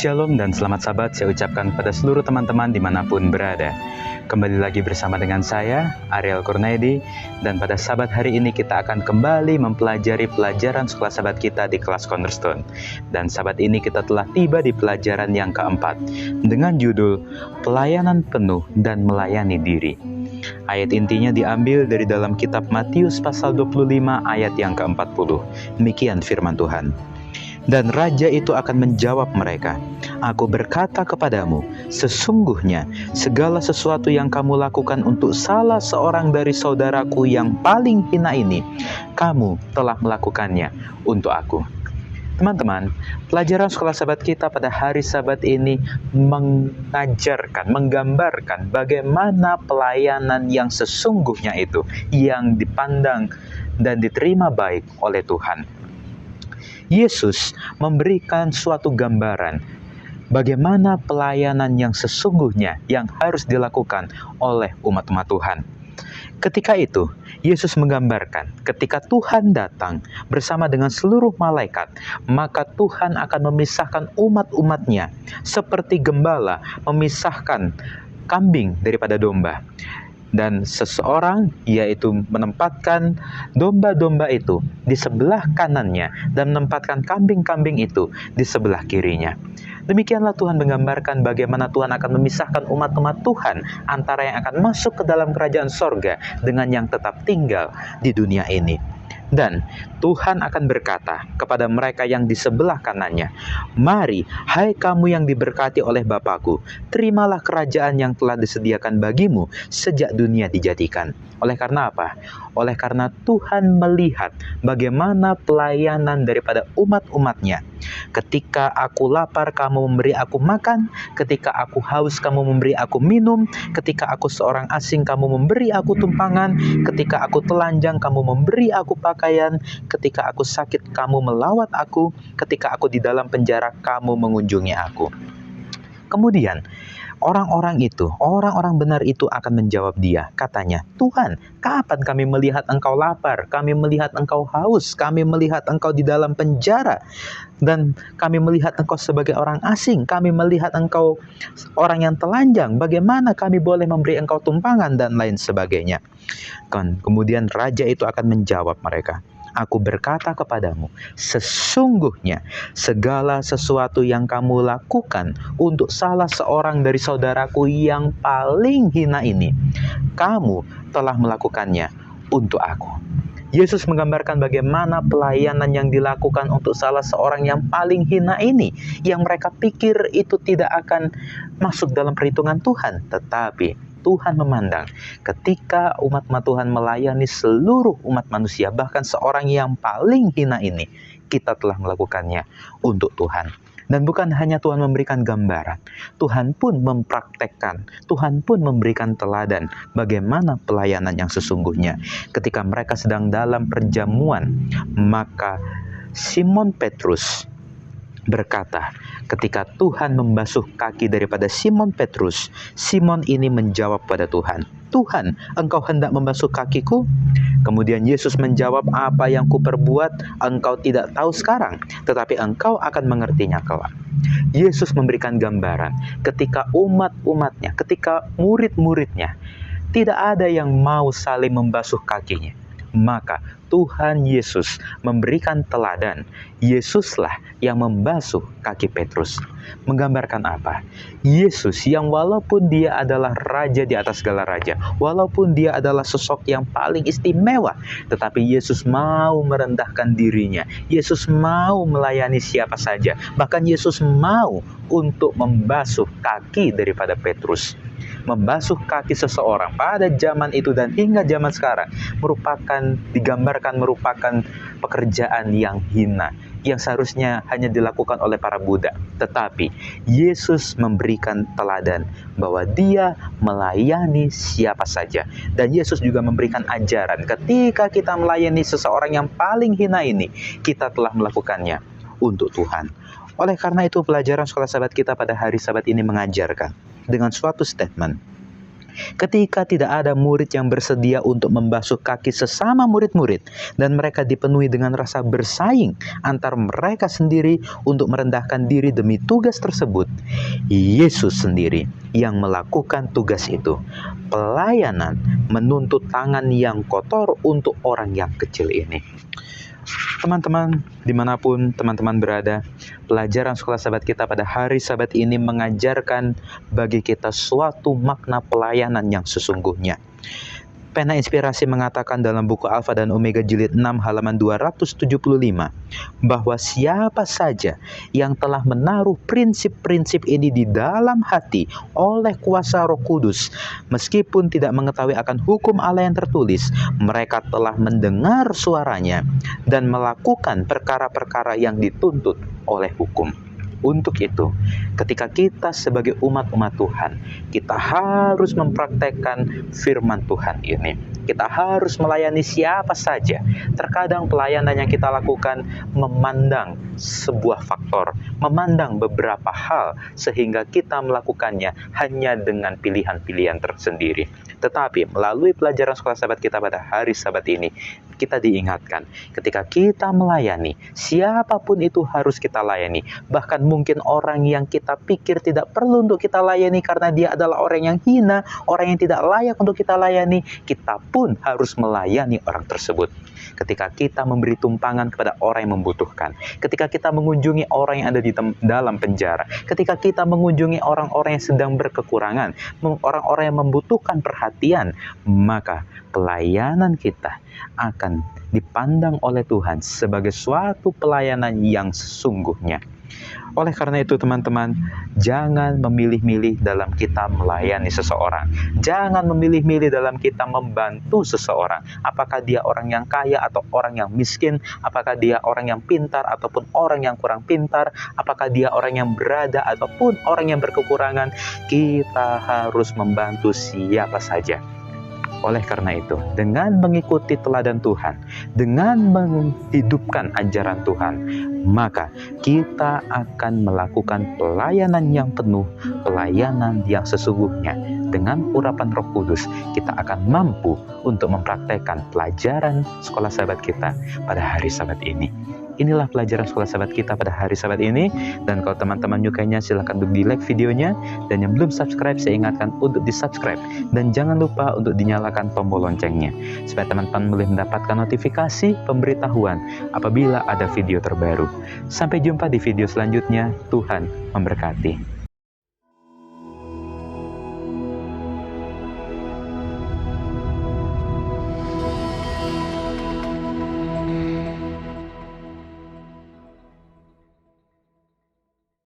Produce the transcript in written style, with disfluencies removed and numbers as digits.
Shalom dan selamat sahabat saya ucapkan pada seluruh teman-teman dimanapun berada. Kembali lagi bersama dengan saya, Ariel Kurnaidi, dan pada sahabat hari ini kita akan kembali mempelajari pelajaran sekolah sahabat kita di kelas Cornerstone. Dan sahabat ini kita telah tiba di pelajaran yang keempat, dengan judul Pelayanan Penuh dan Melayani Diri. Ayat intinya diambil dari dalam kitab Matius pasal 25 ayat yang ke-40. Demikian firman Tuhan. Dan raja itu akan menjawab mereka, "Aku berkata kepadamu, sesungguhnya segala sesuatu yang kamu lakukan untuk salah seorang dari saudaraku yang paling hina ini, kamu telah melakukannya untuk aku." Teman-teman, pelajaran sekolah sahabat kita pada hari Sabat ini mengajarkan, menggambarkan bagaimana pelayanan yang sesungguhnya itu, yang dipandang dan diterima baik oleh Tuhan. Yesus memberikan suatu gambaran bagaimana pelayanan yang sesungguhnya yang harus dilakukan oleh umat-umat Tuhan. Ketika itu, Yesus menggambarkan ketika Tuhan datang bersama dengan seluruh malaikat, maka Tuhan akan memisahkan umat-umatnya seperti gembala memisahkan kambing daripada domba. Dan seseorang yaitu menempatkan domba-domba itu di sebelah kanannya dan menempatkan kambing-kambing itu di sebelah kirinya. Demikianlah Tuhan menggambarkan bagaimana Tuhan akan memisahkan umat-umat Tuhan antara yang akan masuk ke dalam kerajaan sorga dengan yang tetap tinggal di dunia ini. Dan Tuhan akan berkata kepada mereka yang di sebelah kanannya, "Mari, hai kamu yang diberkati oleh Bapa-Ku, terimalah kerajaan yang telah disediakan bagimu sejak dunia dijadikan." Oleh karena apa? Oleh karena Tuhan melihat bagaimana pelayanan daripada umat-umatnya. Ketika aku lapar, kamu memberi aku makan. Ketika aku haus, kamu memberi aku minum. Ketika aku seorang asing, kamu memberi aku tumpangan. Ketika aku telanjang, kamu memberi aku pakaian. Ketika aku sakit, kamu melawat aku. Ketika aku di dalam penjara, kamu mengunjungi aku. Kemudian, orang-orang benar itu akan menjawab dia. Katanya, "Tuhan, kapan kami melihat engkau lapar? Kami melihat engkau haus. Kami melihat engkau di dalam penjara. Dan kami melihat engkau sebagai orang asing. Kami melihat engkau orang yang telanjang. Bagaimana kami boleh memberi engkau tumpangan?" Dan lain sebagainya. Kemudian raja itu akan menjawab mereka, "Aku berkata kepadamu, sesungguhnya segala sesuatu yang kamu lakukan untuk salah seorang dari saudaraku yang paling hina ini, kamu telah melakukannya untuk aku." Yesus menggambarkan bagaimana pelayanan yang dilakukan untuk salah seorang yang paling hina ini, yang mereka pikir itu tidak akan masuk dalam perhitungan Tuhan. Tetapi Tuhan memandang ketika umat-umat Tuhan melayani seluruh umat manusia, bahkan seorang yang paling hina ini, kita telah melakukannya untuk Tuhan. Dan bukan hanya Tuhan memberikan gambaran, Tuhan pun mempraktekkan, Tuhan pun memberikan teladan bagaimana pelayanan yang sesungguhnya. Ketika mereka sedang dalam perjamuan, maka Simon Petrus berkata, ketika Tuhan membasuh kaki daripada Simon Petrus, Simon ini menjawab pada Tuhan, "Tuhan, engkau hendak membasuh kakiku?" Kemudian Yesus menjawab, "Apa yang kuperbuat engkau tidak tahu sekarang, tetapi engkau akan mengertinya kelak." Yesus memberikan gambaran ketika umat-umatnya, ketika murid-muridnya tidak ada yang mau saling membasuh kakinya, maka Tuhan Yesus memberikan teladan. Yesuslah yang membasuh kaki Petrus. Menggambarkan apa? Yesus yang walaupun dia adalah raja di atas segala raja, walaupun dia adalah sosok yang paling istimewa, tetapi Yesus mau merendahkan dirinya. Yesus mau melayani siapa saja. Bahkan Yesus mau untuk membasuh kaki daripada Petrus. Membasuh kaki seseorang pada zaman itu dan hingga zaman sekarang digambarkan merupakan pekerjaan yang hina, yang seharusnya hanya dilakukan oleh para budak. Tetapi Yesus memberikan teladan bahwa dia melayani siapa saja. Dan Yesus juga memberikan ajaran ketika kita melayani seseorang yang paling hina ini, kita telah melakukannya untuk Tuhan. Oleh karena itu pelajaran sekolah sahabat kita pada hari Sabat ini mengajarkan dengan suatu statement, Ketika tidak ada murid yang bersedia untuk membasuh kaki sesama murid-murid, dan mereka dipenuhi dengan rasa bersaing antar mereka sendiri untuk merendahkan diri demi tugas tersebut, Yesus sendiri yang melakukan tugas itu. Pelayanan menuntut tangan yang kotor untuk orang yang kecil ini. Teman-teman, dimanapun teman-teman berada, pelajaran sekolah sahabat kita pada hari Sabat ini mengajarkan bagi kita suatu makna pelayanan yang sesungguhnya. Pena Inspirasi mengatakan dalam buku Alfa dan Omega jilid 6 halaman 275 bahwa siapa saja yang telah menaruh prinsip-prinsip ini di dalam hati oleh kuasa Roh Kudus, meskipun tidak mengetahui akan hukum Allah yang tertulis, mereka telah mendengar suaranya dan melakukan perkara-perkara yang dituntut oleh hukum. Untuk itu, ketika kita sebagai umat-umat Tuhan, kita harus mempraktekkan firman Tuhan ini. Kita harus melayani siapa saja. Terkadang pelayanan yang kita lakukan memandang sebuah faktor, memandang beberapa hal, sehingga kita melakukannya hanya dengan pilihan-pilihan tersendiri. Tetapi melalui pelajaran sekolah sahabat kita pada hari Sabat ini, kita diingatkan ketika kita melayani, siapapun itu harus kita layani. Bahkan mungkin orang yang kita pikir tidak perlu untuk kita layani karena dia adalah orang yang hina, orang yang tidak layak untuk kita layani, kita pun harus melayani orang tersebut. Ketika kita memberi tumpangan kepada orang yang membutuhkan, ketika kita mengunjungi orang yang ada di dalam penjara, ketika kita mengunjungi orang-orang yang sedang berkekurangan, orang-orang yang membutuhkan perhatian, maka pelayanan kita akan dipandang oleh Tuhan sebagai suatu pelayanan yang sesungguhnya. Oleh karena itu teman-teman, jangan memilih-milih dalam kita melayani seseorang. Jangan memilih-milih dalam kita membantu seseorang. Apakah dia orang yang kaya atau orang yang miskin? Apakah dia orang yang pintar ataupun orang yang kurang pintar? Apakah dia orang yang berada ataupun orang yang berkekurangan? Kita harus membantu siapa saja. Oleh karena itu, dengan mengikuti teladan Tuhan, dengan menghidupkan ajaran Tuhan, maka kita akan melakukan pelayanan yang penuh, pelayanan yang sesungguhnya. Dengan urapan Roh Kudus, kita akan mampu untuk mempraktekkan pelajaran sekolah sahabat kita pada hari Sabat ini. Inilah pelajaran sekolah sahabat kita pada hari Sabat ini. Dan kalau teman-teman nyukainya, silahkan untuk di-like videonya. Dan yang belum subscribe, saya ingatkan untuk di-subscribe. Dan jangan lupa untuk dinyalakan tombol loncengnya, supaya teman-teman boleh mendapatkan notifikasi pemberitahuan apabila ada video terbaru. Sampai jumpa di video selanjutnya. Tuhan memberkati.